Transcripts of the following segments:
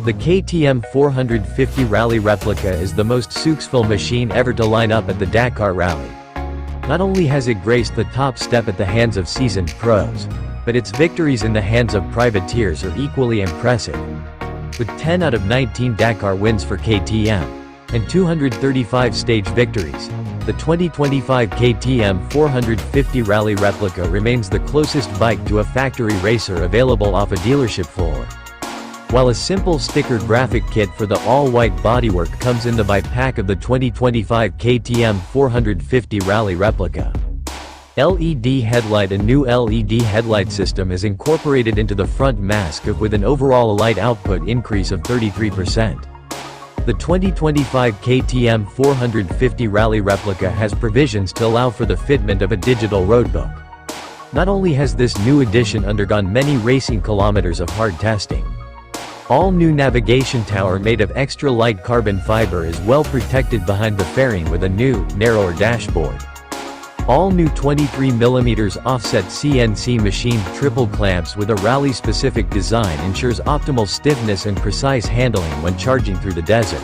The KTM 450 Rally Replica is the most successful machine ever to line up at the Dakar Rally. Not only has it graced the top step at the hands of seasoned pros, but its victories in the hands of privateers are equally impressive. With 10 out of 19 Dakar wins for KTM, and 235 stage victories, the 2025 KTM 450 Rally Replica remains the closest bike to a factory racer available off a dealership floor. While a simple sticker graphic kit for the all-white bodywork comes in the by-pack of the 2025 KTM 450 Rally Replica. LED headlight. A new LED headlight system is incorporated into the front mask with an overall light output increase of 33%. The 2025 KTM 450 Rally Replica has provisions to allow for the fitment of a digital roadbook. Not only has this new edition undergone many racing kilometers of hard testing, all-new navigation tower made of extra-light carbon fiber is well protected behind the fairing with a new, narrower dashboard. All-new 23mm offset CNC machined triple clamps with a rally-specific design ensures optimal stiffness and precise handling when charging through the desert.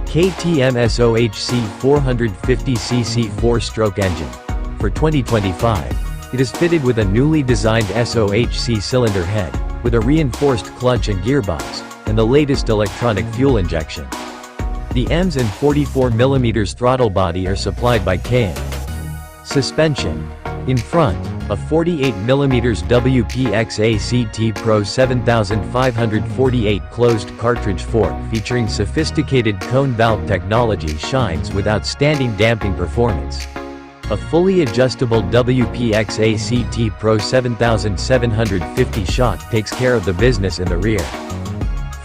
KTM SOHC 450cc 4-stroke engine. For 2025, it is fitted with a newly designed SOHC cylinder head, with a reinforced clutch and gearbox, and the latest electronic fuel injection. The EMS and 44mm throttle body are supplied by KTM. Suspension. In front, a 48mm WPX-ACT Pro 7548 closed cartridge fork featuring sophisticated cone valve technology shines with outstanding damping performance. A fully adjustable WPX-ACT Pro 7750 shock takes care of the business in the rear.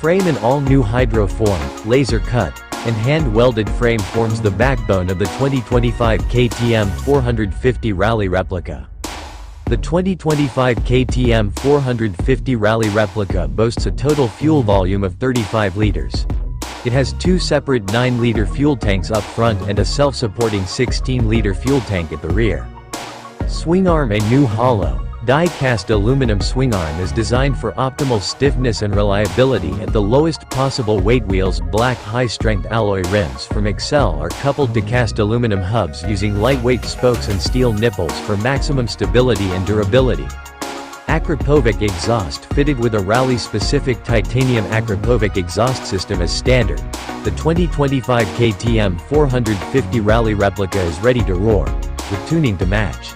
Frame. An all-new hydro-formed, laser-cut, and hand-welded frame forms the backbone of the 2025 KTM 450 Rally Replica. The 2025 KTM 450 Rally Replica boasts a total fuel volume of 35 liters. It has two separate 9-liter fuel tanks up front and a self-supporting 16-liter fuel tank at the rear. Swingarm. A new hollow, die-cast aluminum swingarm is designed for optimal stiffness and reliability at the lowest possible weight. Wheels. Black high-strength alloy rims from Excel are coupled to cast aluminum hubs using lightweight spokes and steel nipples for maximum stability and durability. Akrapovic exhaust. Fitted with a rally-specific titanium Akrapovic exhaust system as standard, the 2025 KTM 450 Rally Replica is ready to roar, with tuning to match.